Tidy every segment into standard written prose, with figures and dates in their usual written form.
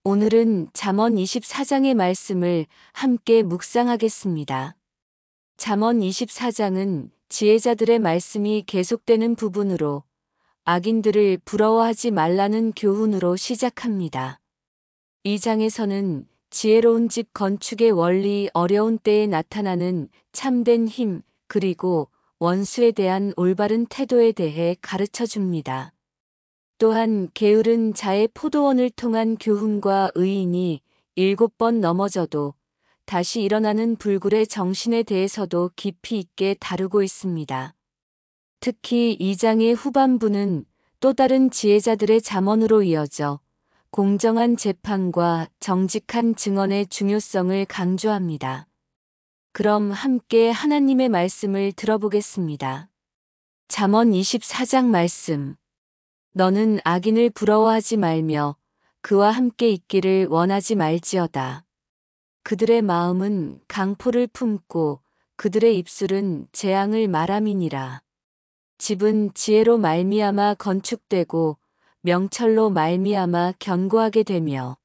오늘은 잠언 24장의 말씀을 함께 묵상하겠습니다. 잠언 24장은 지혜자들의 말씀이 계속되는 부분으로 악인들을 부러워하지 말라는 교훈으로 시작합니다. 이 장에서는 지혜로운 집 건축의 원리, 어려운 때에 나타나는 참된 힘, 그리고 원수에 대한 올바른 태도에 대해 가르쳐 줍니다. 또한 게으른 자의 포도원을 통한 교훈과 의인이 7번 넘어져도 다시 일어나는 불굴의 정신에 대해서도 깊이 있게 다루고 있습니다. 특히 이 장의 후반부는 또 다른 지혜자들의 잠언으로 이어져 공정한 재판과 정직한 증언의 중요성을 강조합니다. 그럼 함께 하나님의 말씀을 들어보겠습니다. 잠언 24장 말씀. 너는 악인을 부러워하지 말며 그와 함께 있기를 원하지 말지어다. 그들의 마음은 강포를 품고 그들의 입술은 재앙을 말함이니라. 집은 지혜로 말미암아 건축되고 명철로 말미암아 견고하게 되며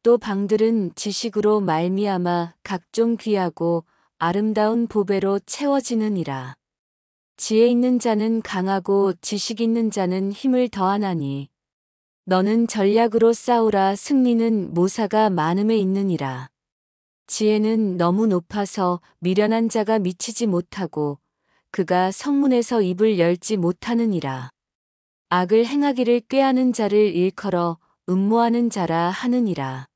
또 방들은 지식으로 말미암아 각종 귀하고 아름다운 보배로 채워지느니라. 지혜 있는 자는 강하고 지식 있는 자는 힘을 더하나니 너는 전략으로 싸우라. 승리는 모사가 많음에 있느니라. 지혜는 너무 높아서 미련한 자가 미치지 못하고 그가 성문에서 입을 열지 못하느니라. 악을 행하기를 꾀하는 자를 일컬어 음모하는 자라 하느니라.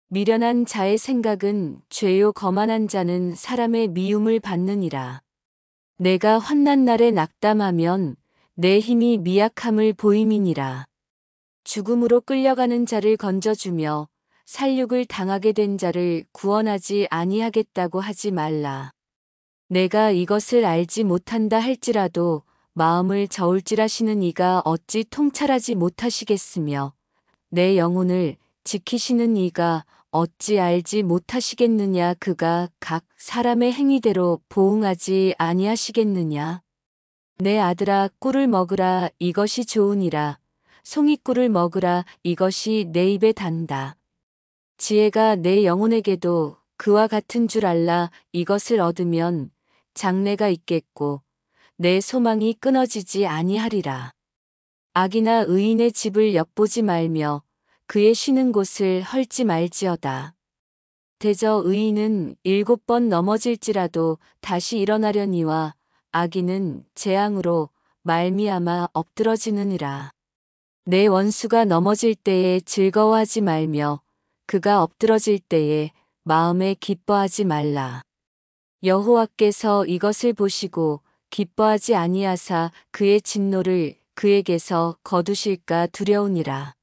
미련한 자의 생각은 죄요, 거만한 자는 사람의 미움을 받느니라. 내가 환난 날에 낙담하면 내 힘이 미약함을 보임이니라. 죽음으로 끌려가는 자를 건져주며 살육을 당하게 된 자를 구원하지 아니하겠다고 하지 말라. 내가 이것을 알지 못한다 할지라도 마음을 저울질하시는 이가 어찌 통찰하지 못하시겠으며 내 영혼을 지키시는 이가 어찌 알지 못하시겠느냐. 그가 각 사람의 행위대로 보응하지 아니하시겠느냐. 내 아들아, 꿀을 먹으라. 이것이 좋으니라. 송이꿀을 먹으라. 이것이 내 입에 단다. 지혜가 내 영혼에게도 그와 같은 줄 알라. 이것을 얻으면 장래가 있겠고 내 소망이 끊어지지 아니하리라. 악이나 의인의 집을 엿보지 말며 그의 쉬는 곳을 헐지 말지어다. 대저 의인은 7번 넘어질지라도 다시 일어나려니와 악인은 재앙으로 말미암아 엎드러지느니라. 내 원수가 넘어질 때에 즐거워하지 말며 그가 엎드러질 때에 마음에 기뻐하지 말라. 여호와께서 이것을 보시고 기뻐하지 아니하사 그의 진노를 그에게서 거두실까 두려우니라.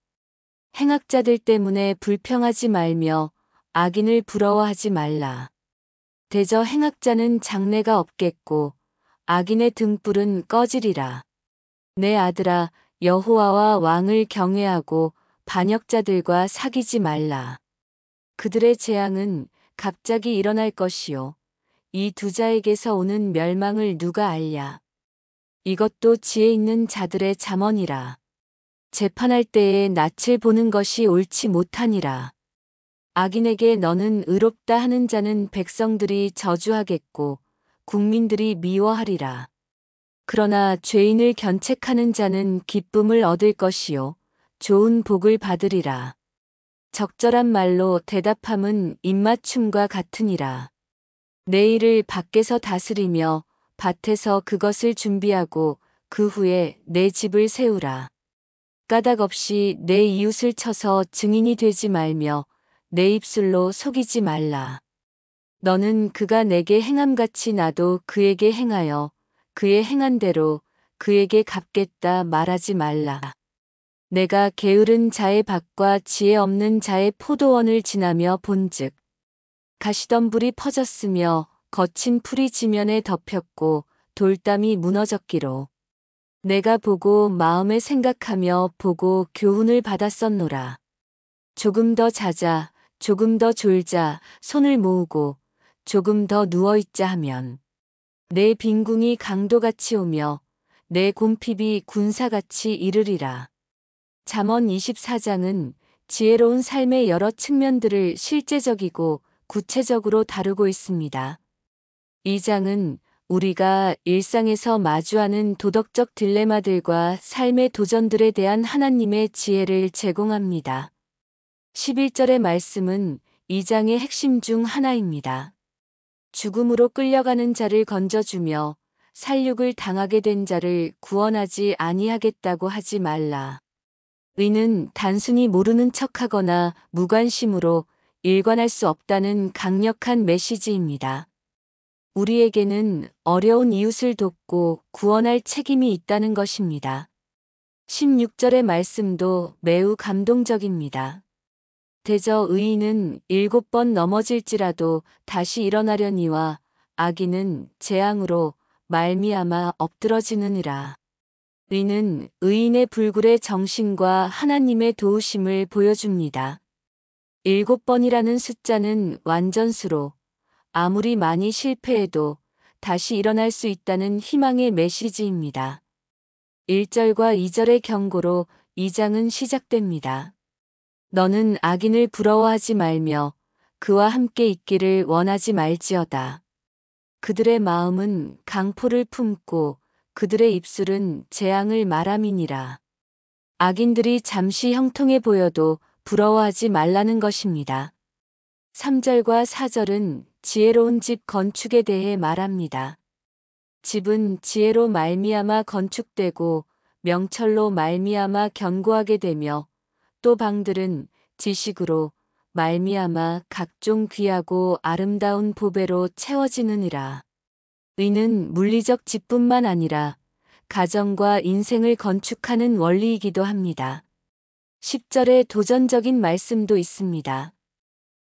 행악자들 때문에 불평하지 말며 악인을 부러워하지 말라. 대저 행악자는 장래가 없겠고 악인의 등불은 꺼지리라. 내 아들아, 여호와와 왕을 경외하고 반역자들과 사귀지 말라. 그들의 재앙은 갑자기 일어날 것이요 이 두 자에게서 오는 멸망을 누가 알랴. 이것도 지혜 있는 자들의 잠언이라. 재판할 때에 낯을 보는 것이 옳지 못하니라. 악인에게 너는 의롭다 하는 자는 백성들이 저주하겠고 국민들이 미워하리라. 그러나 죄인을 견책하는 자는 기쁨을 얻을 것이요 좋은 복을 받으리라. 적절한 말로 대답함은 입맞춤과 같으니라. 내 일을 밖에서 다스리며 밭에서 그것을 준비하고 그 후에 내 집을 세우라. 까닭 없이 내 이웃을 쳐서 증인이 되지 말며 내 입술로 속이지 말라. 너는 그가 내게 행함같이 나도 그에게 행하여 그의 행한 대로 그에게 갚겠다 말하지 말라. 내가 게으른 자의 밭과 지혜 없는 자의 포도원을 지나며 본즉 가시덤불이 퍼졌으며 거친 풀이 지면에 덮였고 돌담이 무너졌기로 내가 보고 마음에 생각하며 보고 교훈을 받았었노라. 조금 더 자자, 조금 더 졸자, 손을 모으고 조금 더 누워있자 하면 내 빈궁이 강도같이 오며 내 곰핍이 군사같이 이르리라. 잠언 24장은 지혜로운 삶의 여러 측면들을 실제적이고 구체적으로 다루고 있습니다. 이 장은 우리가 일상에서 마주하는 도덕적 딜레마들과 삶의 도전들에 대한 하나님의 지혜를 제공합니다. 11절의 말씀은 이 장의 핵심 중 하나입니다. 죽음으로 끌려가는 자를 건져주며 살육을 당하게 된 자를 구원하지 아니하겠다고 하지 말라. 의는 단순히 모르는 척하거나 무관심으로 일관할 수 없다는 강력한 메시지입니다. 우리에게는 어려운 이웃을 돕고 구원할 책임이 있다는 것입니다. 16절의 말씀도 매우 감동적입니다. 대저 의인은 7번 넘어질지라도 다시 일어나려니와 악인은 재앙으로 말미암아 엎드러지느니라. 의는 의인의 불굴의 정신과 하나님의 도우심을 보여줍니다. 7번이라는 숫자는 완전수로 아무리 많이 실패해도 다시 일어날 수 있다는 희망의 메시지입니다. 1절과 2절의 경고로 이 장은 시작됩니다. 너는 악인을 부러워하지 말며 그와 함께 있기를 원하지 말지어다. 그들의 마음은 강포를 품고 그들의 입술은 재앙을 말함이니라. 악인들이 잠시 형통해 보여도 부러워하지 말라는 것입니다. 3절과 4절은 지혜로운 집 건축에 대해 말합니다. 집은 지혜로 말미암아 건축되고 명철로 말미암아 견고하게 되며 또 방들은 지식으로 말미암아 각종 귀하고 아름다운 보배로 채워지느니라. 의는 물리적 집뿐만 아니라 가정과 인생을 건축하는 원리이기도 합니다. 10절에 도전적인 말씀도 있습니다.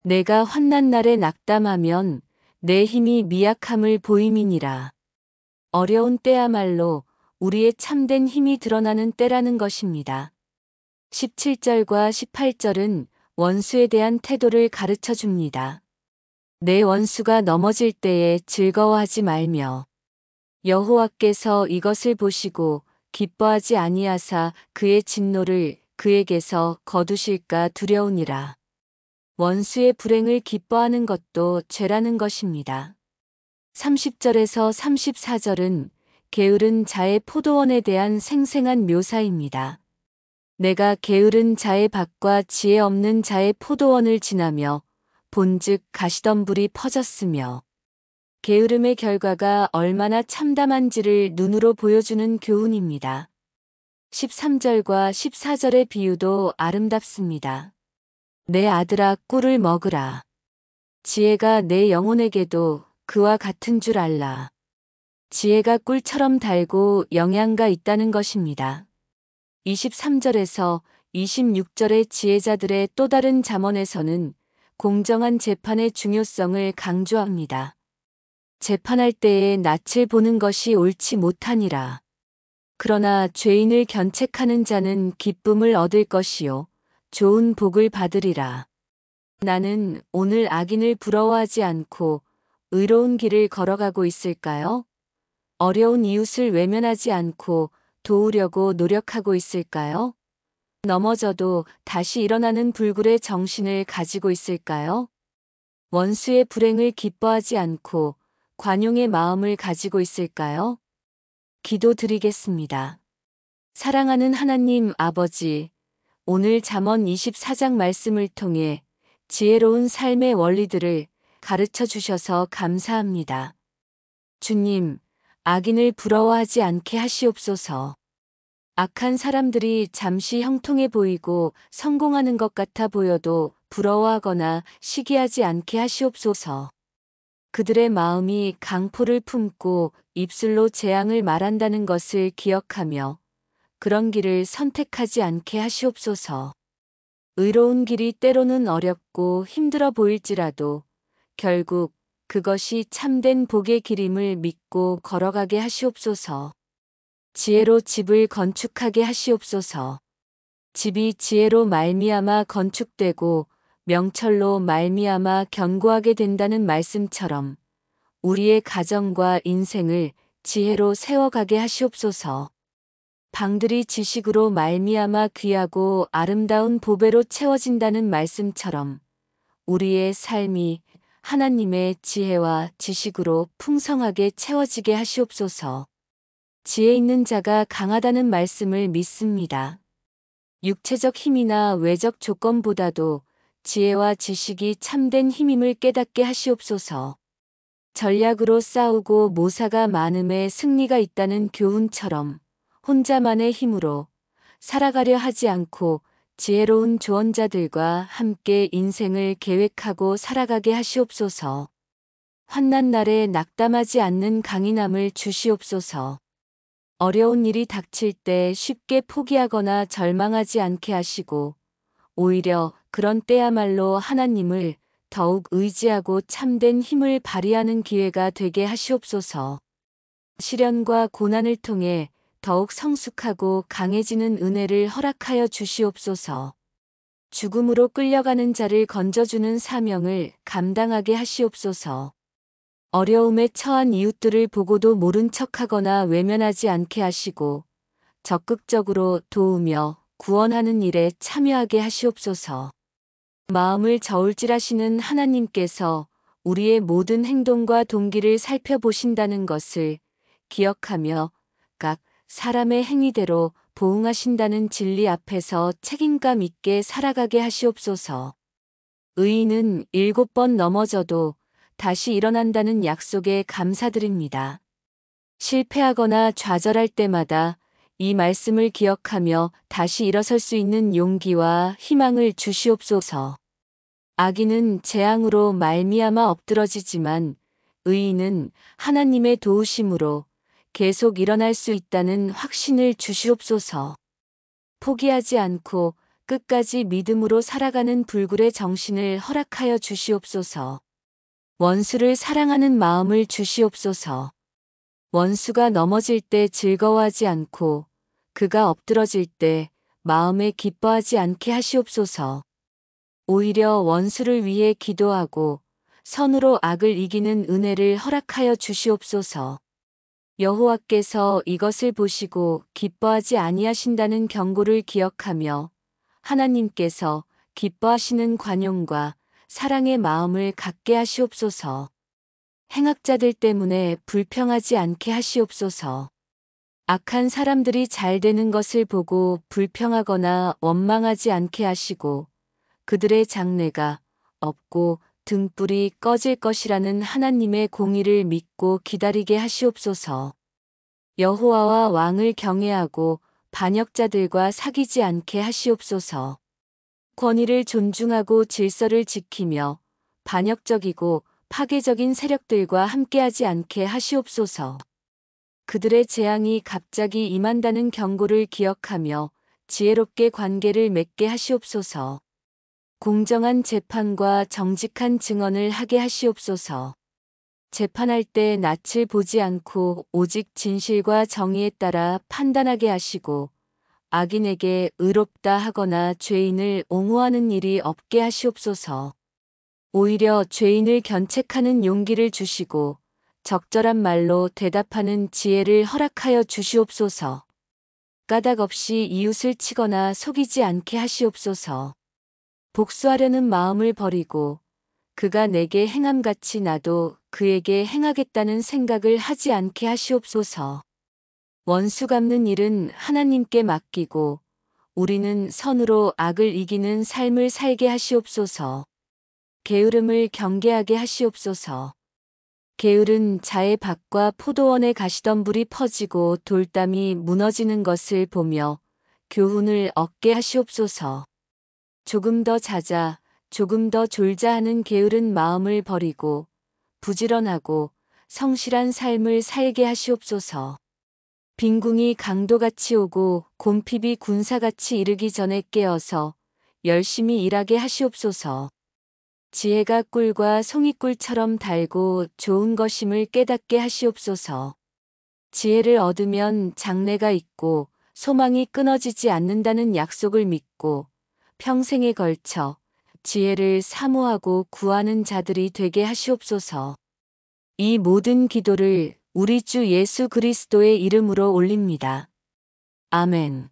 내가 환난 날에 낙담하면 내 힘이 미약함을 보임이니라. 어려운 때야말로 우리의 참된 힘이 드러나는 때라는 것입니다. 17절과 18절은 원수에 대한 태도를 가르쳐 줍니다. 내 원수가 넘어질 때에 즐거워하지 말며 여호와께서 이것을 보시고 기뻐하지 아니하사 그의 진노를 그에게서 거두실까 두려우니라. 원수의 불행을 기뻐하는 것도 죄라는 것입니다. 30절에서 34절은 게으른 자의 포도원에 대한 생생한 묘사입니다. 내가 게으른 자의 밭과 지혜 없는 자의 포도원을 지나며 본즉 가시덤불이 퍼졌으며 게으름의 결과가 얼마나 참담한지를 눈으로 보여주는 교훈입니다. 13절과 14절의 비유도 아름답습니다. 내 아들아 꿀을 먹으라. 지혜가 내 영혼에게도 그와 같은 줄 알라. 지혜가 꿀처럼 달고 영양가 있다는 것입니다. 23절에서 26절의 지혜자들의 또 다른 잠언에서는 공정한 재판의 중요성을 강조합니다. 재판할 때에 낯을 보는 것이 옳지 못하니라. 그러나 죄인을 견책하는 자는 기쁨을 얻을 것이요 좋은 복을 받으리라. 나는 오늘 악인을 부러워하지 않고 의로운 길을 걸어가고 있을까요? 어려운 이웃을 외면하지 않고 도우려고 노력하고 있을까요? 넘어져도 다시 일어나는 불굴의 정신을 가지고 있을까요? 원수의 불행을 기뻐하지 않고 관용의 마음을 가지고 있을까요? 기도드리겠습니다. 사랑하는 하나님 아버지, 오늘 잠언 24장 말씀을 통해 지혜로운 삶의 원리들을 가르쳐 주셔서 감사합니다. 주님, 악인을 부러워하지 않게 하시옵소서. 악한 사람들이 잠시 형통해 보이고 성공하는 것 같아 보여도 부러워하거나 시기하지 않게 하시옵소서. 그들의 마음이 강포를 품고 입술로 재앙을 말한다는 것을 기억하며 그런 길을 선택하지 않게 하시옵소서. 의로운 길이 때로는 어렵고 힘들어 보일지라도 결국 그것이 참된 복의 길임을 믿고 걸어가게 하시옵소서. 지혜로 집을 건축하게 하시옵소서. 집이 지혜로 말미암아 건축되고 명철로 말미암아 견고하게 된다는 말씀처럼 우리의 가정과 인생을 지혜로 세워가게 하시옵소서. 방들이 지식으로 말미암아 귀하고 아름다운 보배로 채워진다는 말씀처럼 우리의 삶이 하나님의 지혜와 지식으로 풍성하게 채워지게 하시옵소서. 지혜 있는 자가 강하다는 말씀을 믿습니다. 육체적 힘이나 외적 조건보다도 지혜와 지식이 참된 힘임을 깨닫게 하시옵소서. 전략으로 싸우고 모사가 많음에 승리가 있다는 교훈처럼 혼자만의 힘으로 살아가려 하지 않고 지혜로운 조언자들과 함께 인생을 계획하고 살아가게 하시옵소서. 환난 날에 낙담하지 않는 강인함을 주시옵소서. 어려운 일이 닥칠 때 쉽게 포기하거나 절망하지 않게 하시고 오히려 그런 때야말로 하나님을 더욱 의지하고 참된 힘을 발휘하는 기회가 되게 하시옵소서. 시련과 고난을 통해 더욱 성숙하고 강해지는 은혜를 허락하여 주시옵소서. 죽음으로 끌려가는 자를 건져주는 사명을 감당하게 하시옵소서. 어려움에 처한 이웃들을 보고도 모른 척하거나 외면하지 않게 하시고 적극적으로 도우며 구원하는 일에 참여하게 하시옵소서. 마음을 저울질하시는 하나님께서 우리의 모든 행동과 동기를 살펴보신다는 것을 기억하며 각 사람의 행위대로 보응하신다는 진리 앞에서 책임감 있게 살아가게 하시옵소서. 의인은 7번 넘어져도 다시 일어난다는 약속에 감사드립니다. 실패하거나 좌절할 때마다 이 말씀을 기억하며 다시 일어설 수 있는 용기와 희망을 주시옵소서. 악인은 재앙으로 말미암아 엎드러지지만 의인은 하나님의 도우심으로 계속 일어날 수 있다는 확신을 주시옵소서. 포기하지 않고 끝까지 믿음으로 살아가는 불굴의 정신을 허락하여 주시옵소서. 원수를 사랑하는 마음을 주시옵소서. 원수가 넘어질 때 즐거워하지 않고 그가 엎드러질 때 마음에 기뻐하지 않게 하시옵소서. 오히려 원수를 위해 기도하고 선으로 악을 이기는 은혜를 허락하여 주시옵소서. 여호와께서 이것을 보시고 기뻐하지 아니하신다는 경고를 기억하며 하나님께서 기뻐하시는 관용과 사랑의 마음을 갖게 하시옵소서. 행악자들 때문에 불평하지 않게 하시옵소서. 악한 사람들이 잘 되는 것을 보고 불평하거나 원망하지 않게 하시고 그들의 장래가 없고 등불이 꺼질 것이라는 하나님의 공의를 믿고 기다리게 하시옵소서. 여호와와 왕을 경외하고 반역자들과 사귀지 않게 하시옵소서. 권위를 존중하고 질서를 지키며 반역적이고 파괴적인 세력들과 함께하지 않게 하시옵소서. 그들의 재앙이 갑자기 임한다는 경고를 기억하며 지혜롭게 관계를 맺게 하시옵소서. 공정한 재판과 정직한 증언을 하게 하시옵소서. 재판할 때 낯을 보지 않고 오직 진실과 정의에 따라 판단하게 하시고 악인에게 의롭다 하거나 죄인을 옹호하는 일이 없게 하시옵소서. 오히려 죄인을 견책하는 용기를 주시고 적절한 말로 대답하는 지혜를 허락하여 주시옵소서. 까닭 없이 이웃을 치거나 속이지 않게 하시옵소서. 복수하려는 마음을 버리고 그가 내게 행함같이 나도 그에게 행하겠다는 생각을 하지 않게 하시옵소서. 원수 갚는 일은 하나님께 맡기고 우리는 선으로 악을 이기는 삶을 살게 하시옵소서. 게으름을 경계하게 하시옵소서. 게으른 자의 밭과 포도원에 가시덤불이 퍼지고 돌담이 무너지는 것을 보며 교훈을 얻게 하시옵소서. 조금 더 자자, 조금 더 졸자 하는 게으른 마음을 버리고 부지런하고 성실한 삶을 살게 하시옵소서. 빈궁이 강도같이 오고 곰핍이 군사같이 이르기 전에 깨어서 열심히 일하게 하시옵소서. 지혜가 꿀과 송이꿀처럼 달고 좋은 것임을 깨닫게 하시옵소서. 지혜를 얻으면 장래가 있고 소망이 끊어지지 않는다는 약속을 믿고 평생에 걸쳐 지혜를 사모하고 구하는 자들이 되게 하시옵소서. 이 모든 기도를 우리 주 예수 그리스도의 이름으로 올립니다. 아멘.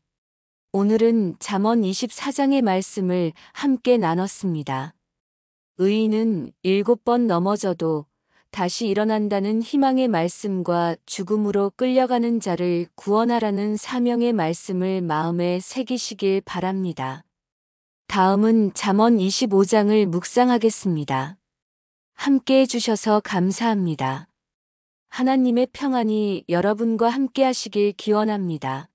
오늘은 잠언 24장의 말씀을 함께 나눴습니다. 의인은 7번 넘어져도 다시 일어난다는 희망의 말씀과 죽음으로 끌려가는 자를 구원하라는 사명의 말씀을 마음에 새기시길 바랍니다. 다음은 잠언 25장을 묵상하겠습니다. 함께 해주셔서 감사합니다. 하나님의 평안이 여러분과 함께 하시길 기원합니다.